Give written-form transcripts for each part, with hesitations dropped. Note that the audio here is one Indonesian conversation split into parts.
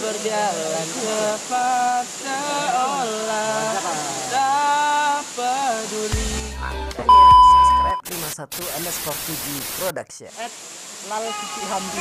berjalan cepat seolah tak peduli. Makanya subscribe 51_7 production. Lal Siti Hamdi.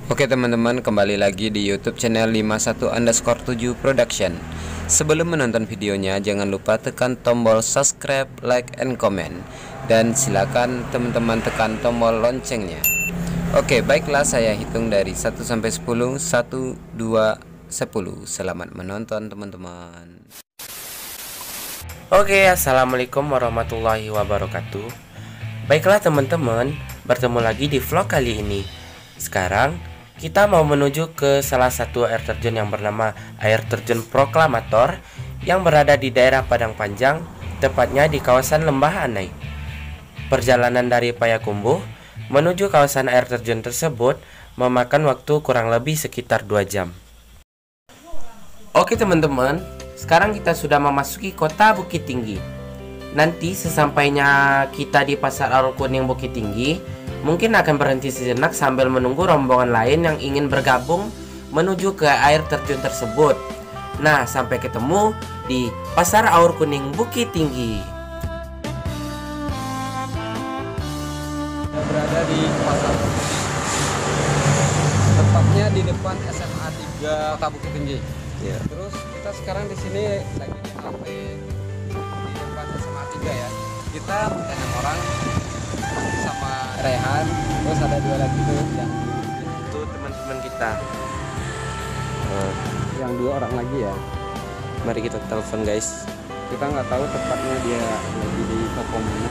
Oke teman-teman, kembali lagi di YouTube channel 51_7 production. Sebelum menonton videonya, jangan lupa tekan tombol subscribe, like, and comment. Dan silakan teman-teman tekan tombol loncengnya. Oke, baiklah, saya hitung dari 1 sampai 10. 1, 2, 10. Selamat menonton teman-teman. Oke, assalamualaikum warahmatullahi wabarakatuh. Baiklah teman-teman, bertemu lagi di vlog kali ini. Sekarang kita mau menuju ke salah satu air terjun yang bernama Air Terjun Proklamator yang berada di daerah Padang Panjang, tepatnya di kawasan Lembah Anai. Perjalanan dari Payakumbuh menuju kawasan air terjun tersebut memakan waktu kurang lebih sekitar 2 jam. Oke teman-teman, sekarang kita sudah memasuki kota Bukit Tinggi. Nanti sesampainya kita di Pasar Aur Kuning Bukit Tinggi, mungkin akan berhenti sejenak sambil menunggu rombongan lain yang ingin bergabung menuju ke air terjun tersebut. Nah, sampai ketemu di Pasar Aur Kuning Bukit Tinggi. Kita berada di Pasar Kuning, tepatnya di depan SMA 3 Kota Bukit Tinggi. Ya. Terus kita sekarang di sini lagi di kafe di depan SMA 3 ya. Kita 6 orang sama Rehan, terus ada 2 lagi tuh yang Itu teman-teman kita. yang 2 orang lagi ya. Mari kita telepon guys. Kita nggak tahu tepatnya dia lagi di toko mana.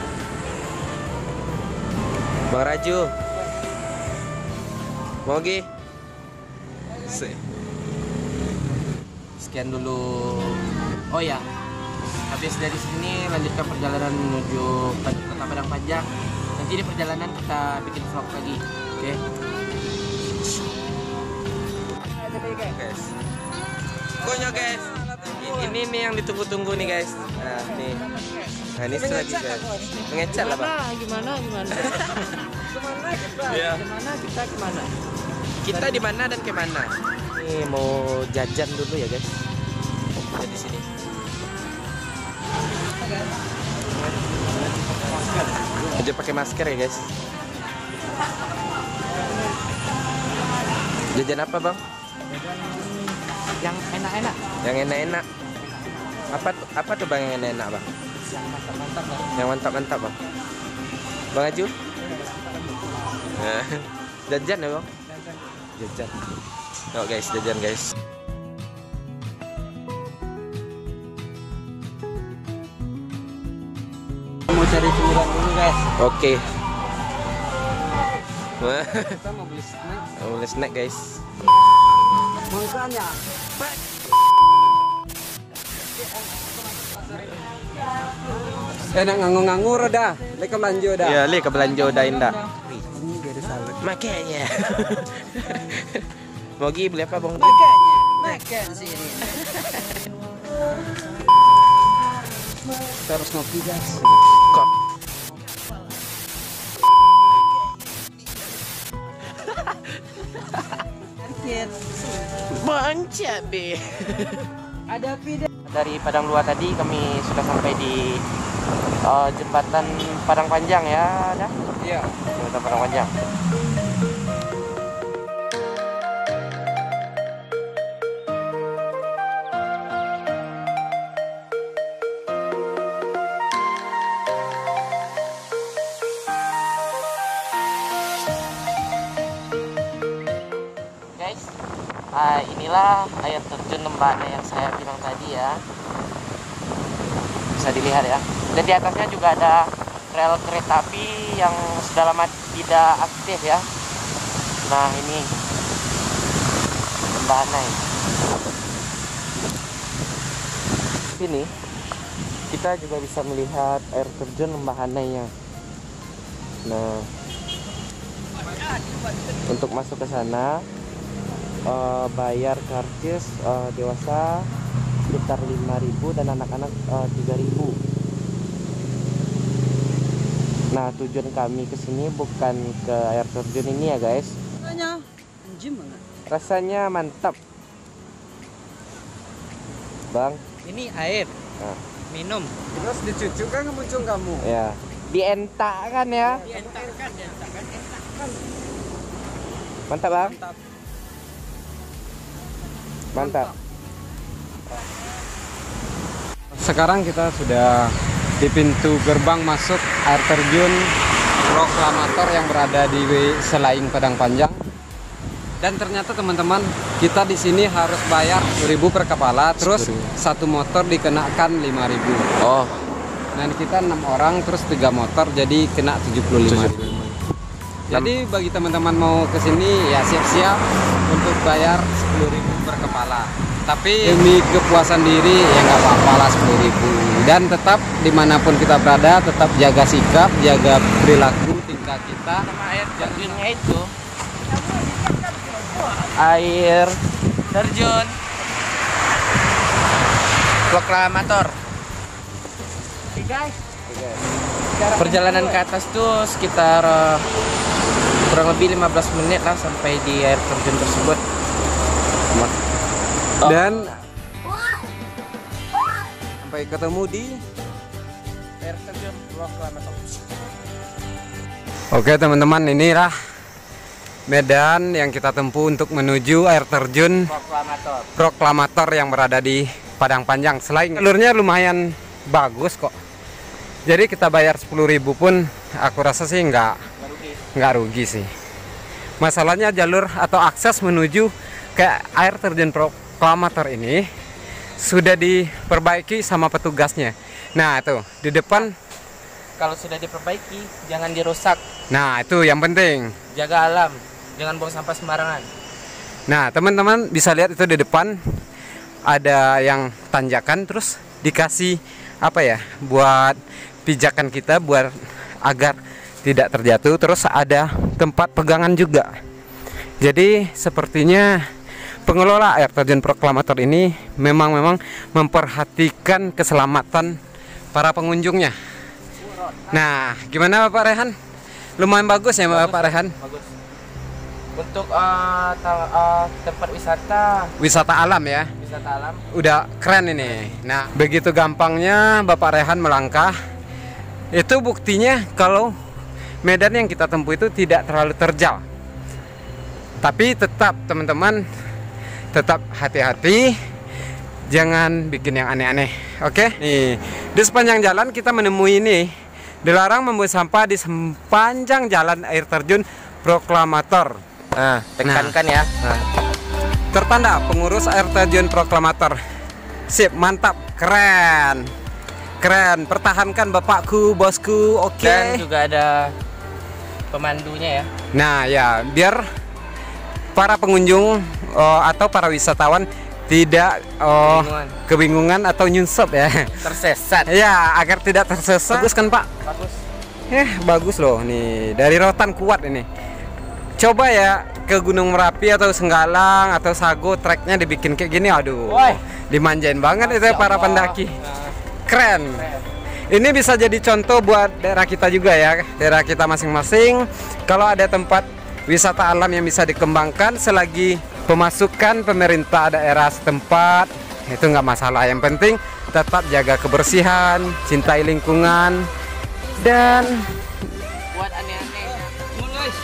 Bang Raju, mau gi? Sekian dulu. Oh ya, habis dari sini lanjutkan perjalanan menuju Kota Padang Panjang. Nanti di perjalanan kita bikin vlog lagi, oke? Guys, pokoknya guys, ini nih yang ditunggu-tunggu nih guys. Nah nih, nah ini lagi guys. Mengecat lah bang. Gimana? Kemana kita? Iya. Kemana? Kita di mana dan kemana? Nih mau jajan dulu ya guys. Jadi sini. Aja pakai masker ya guys. Jajan apa bang? Yang enak-enak. Yang enak-enak. Apa tuh bang yang enak-enak bang? Yang mantap-mantap bang. Bang Aju? Jajan ya bang? Jajan. Yuk guys, jajan guys. Mau cari cemilan dulu guys. Oke. Kita mau beli snack. Mau beli snack guys. Makanya. Enak nganggur-nganggur dah. Lek belanja dah. Iya, li ke belanja udah indah. Ini dari salad. Makanya. Mau gi beli apa bang? Makan sini. Kita harus ngopi guys. Kok? Bang Cabe. Ada video. Dari Padang Luar tadi kami sudah sampai di jembatan Padang Panjang ya, ada? Iya. Jembatan Padang Panjang. Guys, inilah air terjun Lembah Anai yang saya bilang tadi ya. Bisa dilihat ya. Dan di atasnya juga ada rel kereta api yang sudah lama tidak aktif ya. Nah ini Lembah Anai. Sini kita juga bisa melihat air terjun Lembah Anai-nya. Nah, untuk masuk ke sana bayar karcis dewasa sekitar 5.000 dan anak-anak 3.000. Nah, tujuan kami ke sini bukan ke air terjun ini ya guys. Rasanya anjing banget. Rasanya mantap, Bang. Ini air. Nah. Minum. Terus dicucu kan muncul kamu. Ya, dientak kan ya. Dientakan. Mantap, Bang. Mantap. Mantap. Sekarang kita sudah di pintu gerbang masuk air terjun Proklamator yang berada di Selaing Padang Panjang. Dan ternyata teman-teman, kita di sini harus bayar 10.000 per kepala, terus 1 motor dikenakan 5.000. Oh, Dan kita 6 orang, terus 3 motor, jadi kena 75.000. Jadi bagi teman-teman mau ke sini ya siap-siap untuk bayar 10.000 per kepala. Tapi demi kepuasan diri ya nggak apa-apa lah 10.000. Dan tetap dimanapun kita berada, tetap jaga sikap, jaga perilaku tingkah kita. sama air terjunnya itu air terjun Proklamator. Oke guys, perjalanan ke atas tuh sekitar kurang lebih 15 menit lah sampai di air terjun tersebut. Dan sampai ketemu di Air terjun Proklamator. Oke teman-teman, inilah medan yang kita tempuh untuk menuju air terjun Proklamator. Proklamator yang berada di Padang Panjang. Selain jalurnya lumayan bagus kok. Jadi kita bayar 10.000 pun aku rasa sih nggak rugi sih. Masalahnya jalur atau akses menuju ke air terjun Proklamator ini sudah diperbaiki sama petugasnya. Nah itu di depan. Kalau sudah diperbaiki, jangan dirusak. Nah itu yang penting. Jaga alam, jangan buang sampah sembarangan. Nah teman-teman bisa lihat itu di depan ada yang tanjakan, terus dikasih apa ya buat pijakan kita buat agar tidak terjatuh, terus ada tempat pegangan juga. Jadi sepertinya pengelola air terjun Proklamator ini memang memperhatikan keselamatan para pengunjungnya. Nah gimana Bapak Rehan? Lumayan bagus ya Bapak Rehan? Bagus. Untuk tempat wisata alam ya, wisata alam udah keren ini. Nah begitu gampangnya Bapak Rehan melangkah. Itu buktinya kalau medan yang kita tempuh itu tidak terlalu terjal. Tapi tetap teman-teman, tetap hati-hati, jangan bikin yang aneh-aneh. Oke? Nih di sepanjang jalan kita menemui ini, dilarang membuang sampah di sepanjang jalan air terjun Proklamator. Nah, tekankan ya. Nah, tertanda pengurus air terjun Proklamator. Sip, mantap, keren. Keren, pertahankan bapakku, bosku. Oke. Dan juga ada pemandunya ya. Nah, ya, biar para pengunjung atau para wisatawan tidak kebingungan atau nyusup ya. Tersesat. Ya, agar tidak tersesat. Bagus kan, Pak? Bagus. Bagus loh nih. Dari rotan kuat ini. Coba ya ke Gunung Merapi atau Senggalang atau Sago, treknya dibikin kayak gini, aduh. Woy. Dimanjain banget itu para Allah. pendaki. Keren. Ini bisa jadi contoh buat daerah kita juga ya, daerah kita masing-masing. Kalau ada tempat wisata alam yang bisa dikembangkan selagi pemasukan pemerintah daerah setempat, itu nggak masalah. Yang penting tetap jaga kebersihan, cintai lingkungan, dan Buat aneh-aneh. Guys.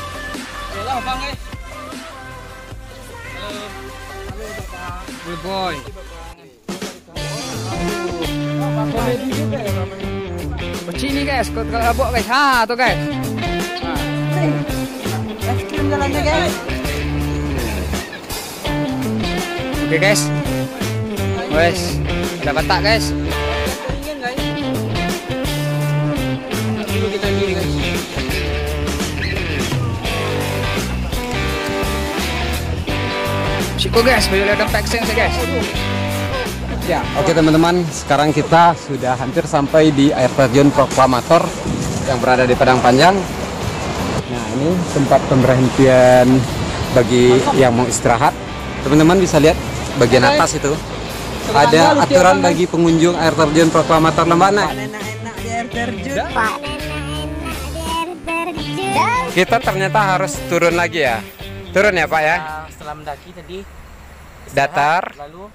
Ayolah Bang guys. Halo Bapak. Good boy. Begini guys, kalau abok guys. Ha, tuh guys. Es krim jalannya guys. Oke guys. Wes, ada batak guys. Dulu kita gini guys. Siko guys, boleh ada vaksin sih guys. ya, oke teman-teman, sekarang kita sudah hampir sampai di air terjun Proklamator yang berada di Padang Panjang. Nah, ini tempat pemberhentian bagi yang mau istirahat. Teman-teman bisa lihat bagian atas itu. Ada aturan bagi pengunjung air terjun Proklamator Lembana. Enak-enak di air terjun. Kita ternyata harus turun lagi ya. Turun ya Pak ya. Setelah mendaki tadi istirahat, Datar. lalu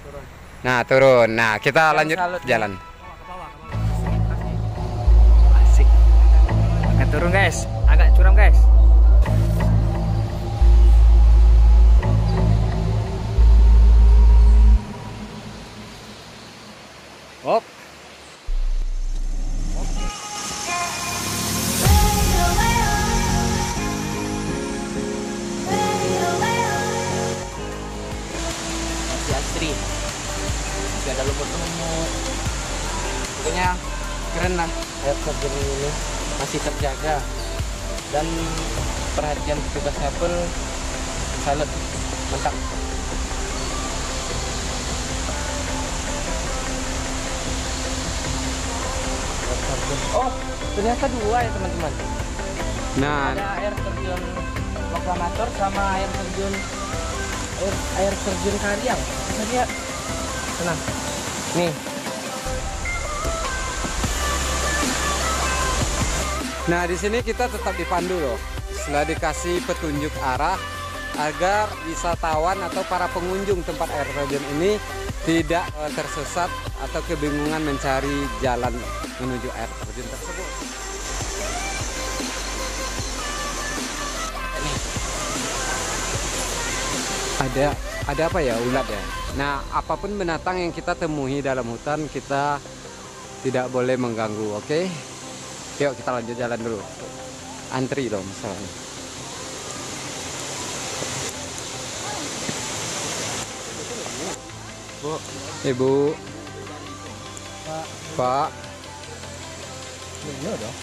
turun. Nah turun. Nah kita lanjut salut. jalan. Asik. Agak turun guys, agak curam guys. Hop. Masih asri. Tidak ada lumut-lumut. Pokoknya keren lah. Air terjun ini masih terjaga dan perhatian petugasnya pun salut, mantap. Air terjun. Oh, ternyata dua ya teman-teman. Nah Ada air terjun Proklamator sama air terjun air terjun Karyang. Bisa lihat. Tenang. Nih. Nah di sini kita tetap dipandu loh. Setelah dikasih petunjuk arah agar wisatawan atau para pengunjung tempat air terjun ini tidak tersesat atau kebingungan mencari jalan menuju air terjun tersebut. Ada apa ya, ulat ya. Nah apapun binatang yang kita temui dalam hutan kita tidak boleh mengganggu, oke? Yuk kita lanjut jalan dulu. Antri dong misalnya. Bu, Ibu, Pak, ini dong.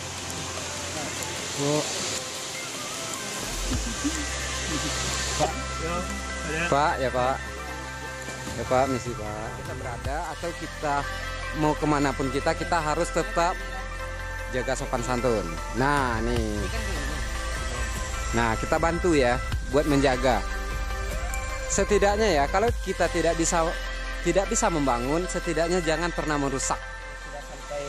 Bu, Pak ya Pak, ya Pak misi Pak. Kita berada atau kita mau kemanapun kita harus tetap jaga sopan santun. Nah nih, nah kita bantu ya buat menjaga. Setidaknya ya kalau kita tidak bisa membangun, setidaknya jangan pernah merusak. Sudah sampai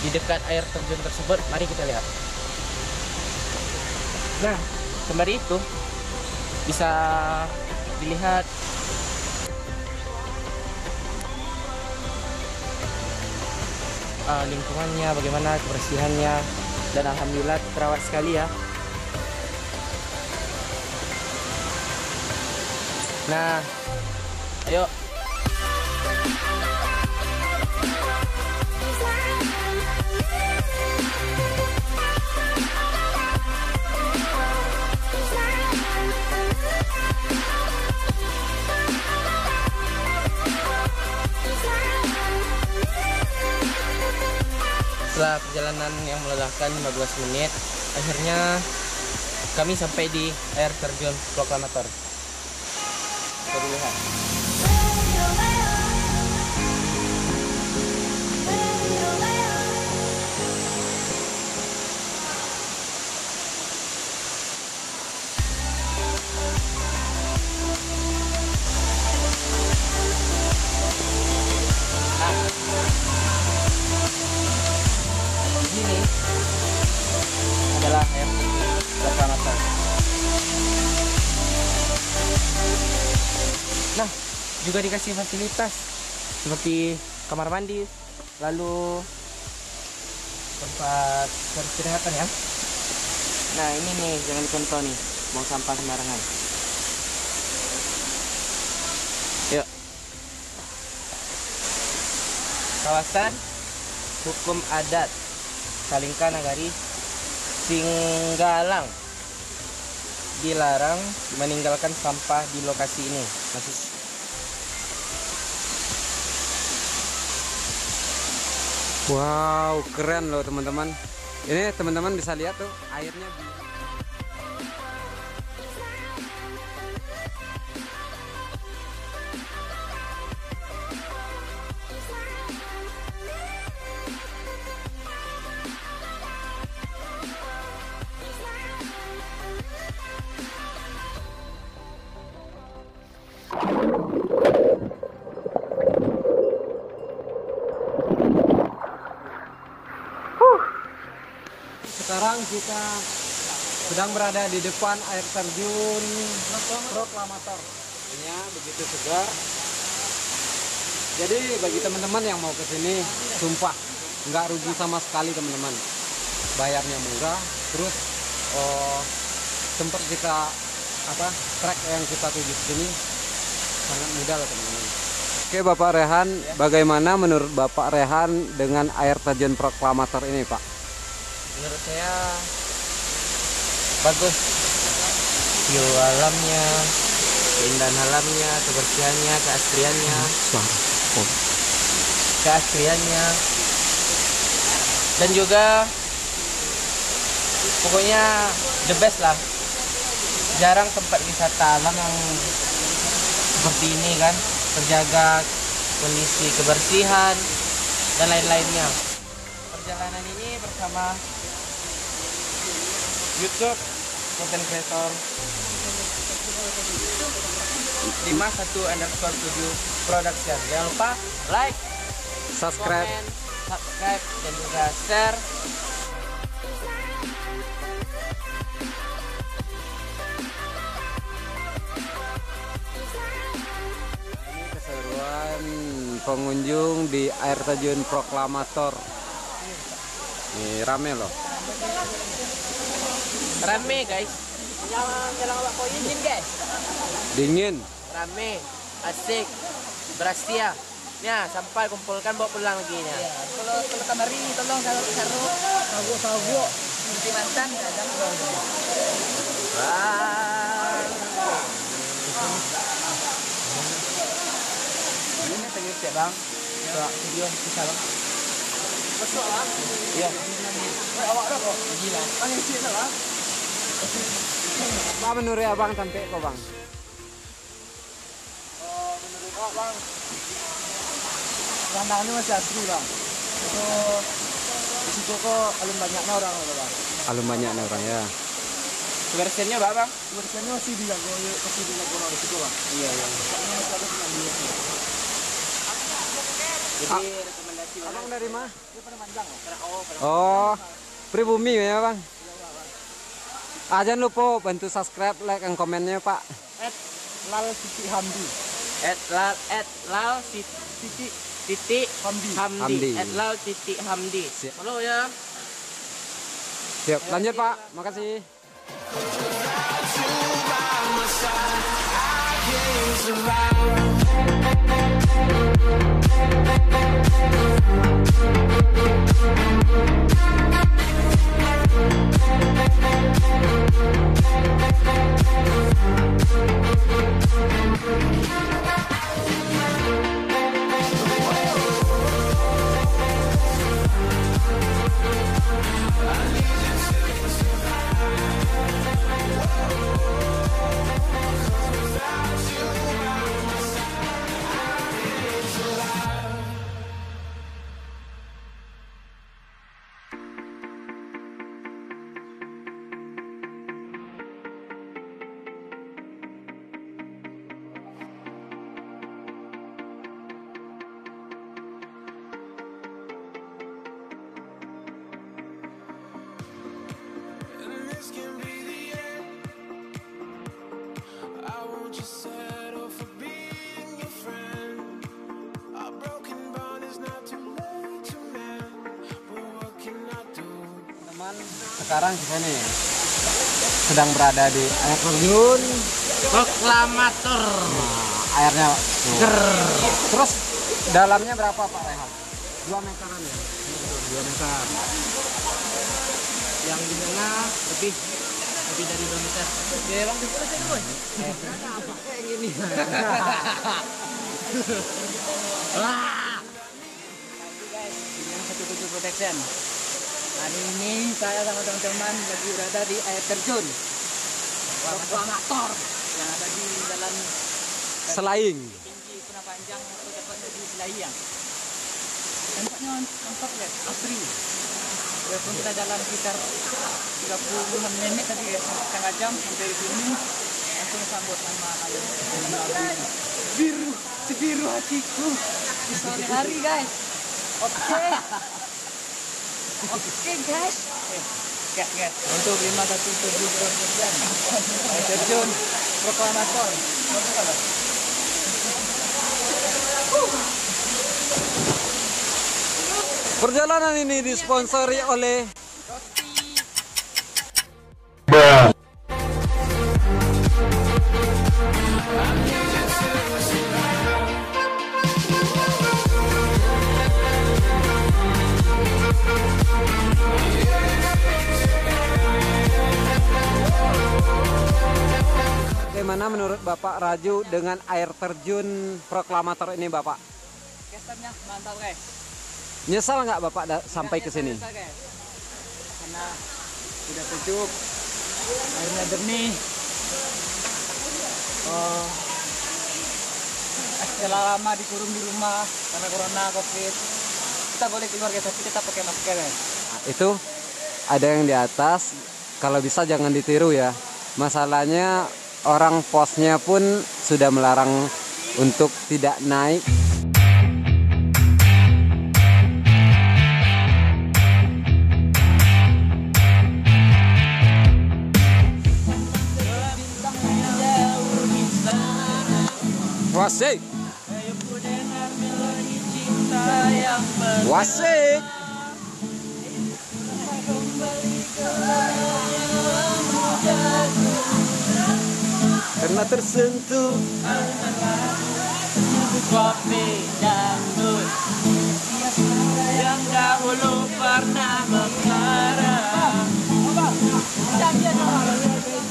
di dekat air terjun tersebut, mari kita lihat. Nah, sembari itu bisa dilihat lingkungannya, bagaimana kebersihannya, dan alhamdulillah terawat sekali ya. Nah, ayo. Setelah perjalanan yang melelahkan 15 menit, akhirnya kami sampai di air terjun Proklamator. Kita lihat. Ini adalah air Proklamator. Nah, juga dikasih fasilitas seperti kamar mandi, lalu tempat peristirahatan ya. Nah, ini nih jangan dicontoh nih, buang sampah sembarangan. Yuk. Kawasan hukum adat Salingka Nagari Singgalang, dilarang meninggalkan sampah di lokasi ini. Wow keren loh teman-teman. Ini teman-teman bisa lihat tuh airnya. Sekarang kita sedang berada di depan air terjun Proklamator. Ini begitu segar. Jadi bagi teman-teman yang mau ke sini, sumpah nggak rugi sama sekali teman-teman. Bayarnya murah, terus tempat kita trek yang kita tuju sini sangat mudah loh teman-teman. Oke Bapak Rehan, bagaimana menurut Bapak Rehan dengan air terjun Proklamator ini Pak? Menurut saya bagus, view alamnya, keindahan alamnya, kebersihannya, keasliannya, dan juga pokoknya the best lah. Jarang tempat wisata alam yang seperti ini kan, terjaga kondisi kebersihan dan lain-lainnya. Perjalanan ini bersama YouTube content creator 51_7 production. Jangan lupa like, Subscribe. comment, subscribe dan juga share. Ini keseruan pengunjung di air terjun Proklamator. Ini rame loh. Rame guys. Jalan dingin guys. Dingin. Rame, asik, berastia. Ya, sampai kumpulkan bawa pulang lagi nya. Kalau kamari tolong sagu nanti mantan kadang Ini tengah cek bang. Video bisa bang. masuk lah. Iya. Awak dah kok. Gila. Kan yang sini lah. Apa menurut abang sampai kok bang? Menurut abang pemandangannya masih asri bang. Itu di situ kok paling banyaknya orang bang. Alum banyaknya orang ya. Kebersihannya bang. Kebersihannya masih dijaga di situ bang. Iya. Ini masih ada pengambilan. Jadi rekomendasi Abang dari mana? Dia pada panjang ya. Oh, pribumi ya bang. Jangan lupa bantu subscribe, like, dan komennya pak. @lal_hamdi. @lal_hamdi. Hamdi. @lal_hamdi. Siap. Halo ya. Siap, lanjut pak. Makasih. Sekarang kita nih sedang berada di air terjun Proklamator. Nah, airnya seger. Terus dalamnya berapa Pak Rehan? 2 meteran ya? 2 meter. Yang di tengah lebih dari 2 meter. Ya bang, di sini boy. Kayak gini. Wah. Guys, dengan 17 protection. Hari ini saya sama teman-teman lagi berada di air terjun Proklamator yang ada di jalan Selaing. tinggi Puna Panjang atau tepatnya di Selayang. Tempatnya mantap ya, asri. Walaupun kita jalan sekitar 30 menit tadi ya, setengah jam dari sini langsung sambut sama air biru, sebiru hatiku di sore hari guys. Oke. Oke guys. tiket guys untuk 517 production air terjun proklamator. Perjalanan ini disponsori oleh Bagaimana menurut Bapak Raju dengan air terjun proklamator ini, Bapak? Kesannya mantap guys. Nyesal nggak Bapak sampai ke sini? Nyesal, guys. Karena udah sejuk, airnya jernih. Setelah lama dikurung di rumah karena corona covid, kita boleh keluar guys, tapi kita pakai masker guys. Nah, itu ada yang di atas, kalau bisa jangan ditiru ya. Masalahnya orang posnya pun sudah melarang untuk tidak naik. Wasik, wasik. Karena tersentuh Kopi dangdut yang dahulu pernah menglara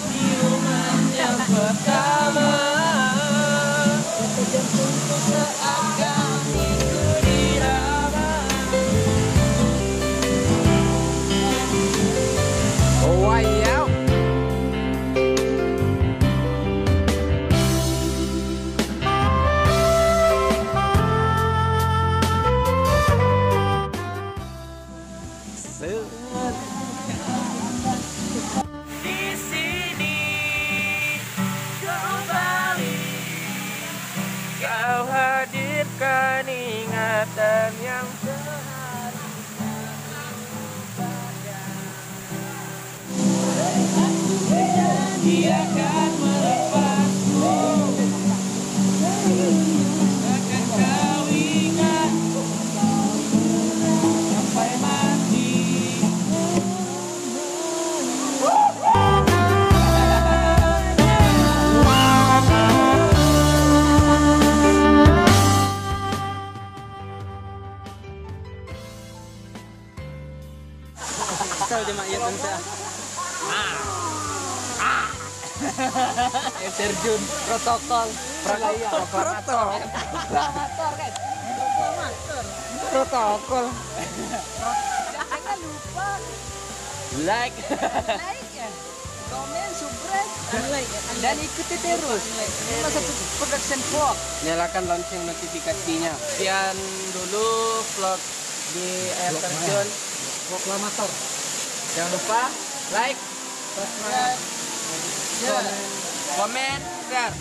ciuman yang pertama seakan itu diraba. oh wow. Di sini kembali kau hadirkan ingatan yang dia akan melepasmu, akan kau ingat sampai mati. Kalau di mak dan saya. Air terjun protokol Protokol. proklamator guys, Protokol. jangan lupa Like. like ya, komen, subscribe, dan ikuti terus Lima Satu Production Vlog. Nyalakan lonceng notifikasinya. Sekian dulu vlog di air terjun proklamator. Jangan lupa like, subscribe, komen, share,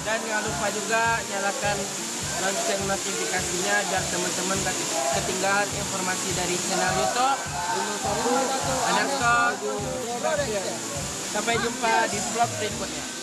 dan jangan lupa juga nyalakan lonceng notifikasinya biar teman-teman gak ketinggalan informasi dari channel YouTube _. Sampai jumpa di vlog berikutnya.